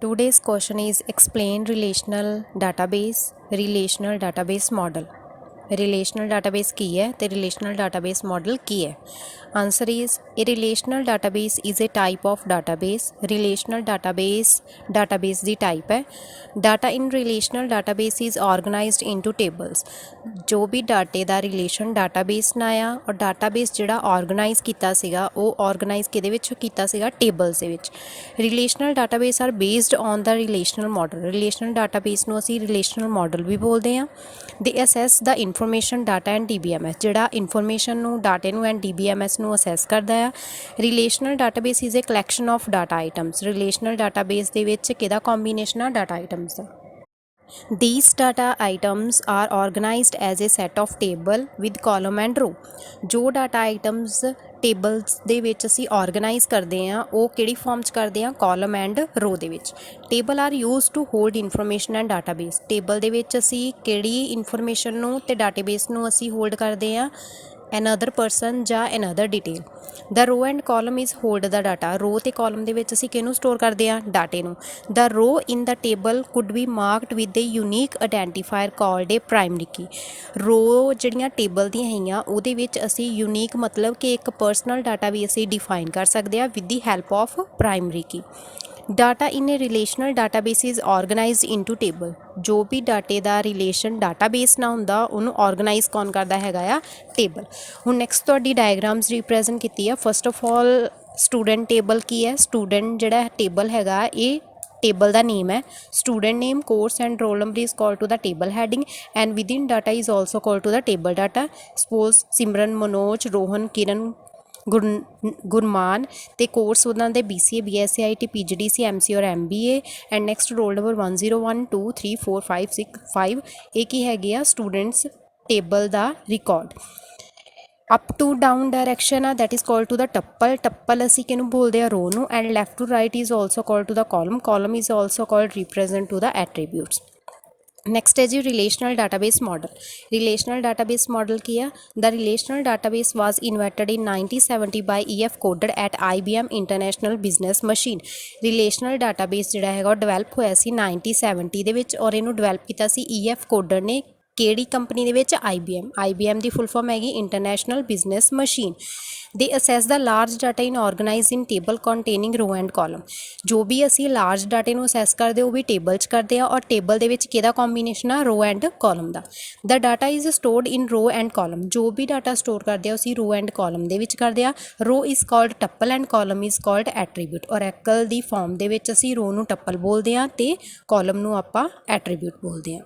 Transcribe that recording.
Today's question is explain relational database model. Relational database ਕੀ ਹੈ ਤੇ relational database model ਕੀ ਹੈ? Answer is a relational database is a type of database. Relational database the type ਹੈ. Data in relational database is organized into tables. ਜੋ ਵੀ ਡਾਟੇ ਦਾ relation database ਨਾਲ ਆ ਔਰ database ਜਿਹੜਾ ਆਰਗੇਨਾਈਜ਼ ਕੀਤਾ ਸੀਗਾ ਉਹ ਆਰਗੇਨਾਈਜ਼ ਕਿਹਦੇ ਵਿੱਚ ਕੀਤਾ ਸੀਗਾ ਟੇਬਲਸ ਦੇ ਵਿੱਚ। Relational database are based on the relational model. Relational database ਨੂੰ ਅਸੀਂ ਰਿਲੇਸ਼ਨਲ ਮਾਡਲ ਵੀ ਬੋਲਦੇ ਹਾਂ। ਦੇ ਅਸੈਸ ਦਾ ਇਨਫੋਰਮੇਸ਼ਨ ਡਾਟਾ ਐਂਡ DBMS ਜਿਹੜਾ ਇਨਫੋਰਮੇਸ਼ਨ ਨੂੰ ਡਾਟੇ ਨੂੰ ਐਂਡ DBMS ਨੂੰ ਅਸੈਸ ਕਰਦਾ ਆ। Relational database is a collection of data items. Relational database ਦੇ ਵਿੱਚ ਕਿਹਦਾ ਕੰਬੀਨੇਸ਼ਨ ਆ ਡਾਟਾ ਆਈਟਮਸ ਦਾ। These data items are organized as a set of table with column and row. ਜੋ ਡਾਟਾ ਆਈਟਮਸ ਟੇਬਲਸ ਦੇ ਵਿੱਚ ਅਸੀਂ ਆਰਗੇਨਾਈਜ਼ ਕਰਦੇ ਹਾਂ ਉਹ ਕਿਹੜੀ ਫਾਰਮ 'ਚ ਕਰਦੇ ਹਾਂ ਕਾਲਮ ਐਂਡ ਰੋ ਦੇ ਵਿੱਚ। Table are use to hold information and database. Table ਦੇ ਵਿੱਚ ਅਸੀਂ ਕਿਹੜੀ ਇਨਫੋਰਮੇਸ਼ਨ ਨੂੰ ਅਤੇ ਡਾਟਾਬੇਸ ਨੂੰ ਅਸੀਂ ਹੋਲਡ ਕਰਦੇ ਹਾਂ another person ਜਾਂ another detail. The row and column is hold the data. row ਤੇ column ਦੇ ਵਿੱਚ ਅਸੀਂ ਕਿਹਨੂੰ ਸਟੋਰ ਕਰਦੇ ਹਾਂ ਡਾਟੇ ਨੂੰ। The row in the table could be marked with a unique identifier called a primary key. row ਜਿਹੜੀਆਂ ਟੇਬਲ ਦੀਆਂ ਹੈਗੀਆਂ ਉਹਦੇ ਵਿੱਚ ਅਸੀਂ ਯੂਨੀਕ ਮਤਲਬ ਕਿ ਇੱਕ ਪਰਸਨਲ ਡਾਟਾ ਵੀ ਅਸੀਂ ਡਿਫਾਈਨ ਕਰ ਸਕਦੇ ਹਾਂ with the help of primary key. Data in A relational database is organised into table. ਜੋ ਵੀ ਡਾਟੇ ਦਾ ਰਿਲੇਸ਼ਨ ਡਾਟਾਬੇਸ ਨਾਲ ਹੁੰਦਾ ਉਹਨੂੰ ਆਰਗੇਨਾਈਜ਼ ਕੌਣ ਕਰਦਾ ਹੈਗਾ ਆ ਟੇਬਲ। ਹੁਣ ਨੈਕਸਟ ਤੁਹਾਡੀ ਡਾਇਗਰਾਮਸ ਰਿਪਰੈਜ਼ੈਂਟ ਕੀਤੀ ਆ। First of all student table ਕੀ ਹੈ? ਸਟੂਡੈਂਟ ਜਿਹੜਾ ਟੇਬਲ ਹੈਗਾ ਇਹ table ਦਾ name ਹੈ। student name, course and roll number is called to the table heading and within data is also called to the table data. suppose Simran, Manoj, Rohan, Kiran, Gurmaan ਤੇ course ਉਹਨਾਂ ਦੇ BCA, BSc, IT, PGDC, MC ਔਰ MBA and next roll number 101 2 3 4 5 6 5 ਇਹ ਕੀ ਹੈਗੇ ਆ students table ਦਾ record. Up to down direction ਆ that is called to the tuple. Tuple ਅਸੀਂ ਕਿਹਨੂੰ ਬੋਲਦੇ ਆ ਰੋ ਨੂੰ and left to right is also called to the column. Column is also called represent to the attributes. Next ਹੈ ਜੀ relational database model. Relational database model ਕੀ ਆ? The relational database was invented in 1970 by EF Coder at IBM international business machine. Relational database ਜਿਹੜਾ ਹੈਗਾ ਉਹ develop ਹੋਇਆ ਸੀ 1970 ਦੇ ਵਿੱਚ ਔਰ ਇਹਨੂੰ ਡਿਵੈਲਪ ਕੀਤਾ ਸੀ EF Coder ਨੇ। ਕਿਹੜੀ ਕੰਪਨੀ ਦੇ ਵਿੱਚ? IBM ਦੀ ਫੁੱਲ ਫਾਰਮ ਹੈਗੀ ਇੰਟਰਨੈਸ਼ਨਲ ਬਿਜ਼ਨਸ ਮਸ਼ੀਨ। ਦੇ ਅਸੈਸ ਦਾ ਲਾਰਜ ਡਾਟਾ ਇਨ ਆਰਗੇਨਾਈਜ਼ ਇਨ ਟੇਬਲ ਕੰਟੇਨਿੰਗ ਰੋ ਐਂਡ ਕਾਲਮ। ਜੋ ਵੀ ਅਸੀਂ ਲਾਰਜ ਡਾਟੇ ਨੂੰ ਅਸੈਸ ਕਰਦੇ ਉਹ ਵੀ ਟੇਬਲ 'ਚ ਕਰਦੇ ਆ ਔਰ ਟੇਬਲ ਦੇ ਵਿੱਚ ਕਿਹਦਾ ਕੰਬੀਨੇਸ਼ਨ ਆ ਰੋ ਐਂਡ ਕਾਲਮ ਦਾ। The data is stored in row and column. ਜੋ ਵੀ ਡਾਟਾ ਸਟੋਰ ਕਰਦੇ ਆ ਅਸੀਂ ਰੋ ਐਂਡ ਕਾਲਮ ਦੇ ਵਿੱਚ ਕਰਦੇ ਆ। Row is called tuple and column is called attribute. Oracle ਦੀ ਫਾਰਮ ਦੇ ਵਿੱਚ ਅਸੀਂ ਰੋ ਨੂੰ ਟੱਪਲ ਬੋਲਦੇ ਹਾਂ ਅਤੇ ਕਾਲਮ ਨੂੰ ਆਪਾਂ ਐਟਰੀਬਿਊਟ ਬੋਲਦੇ ਹਾਂ।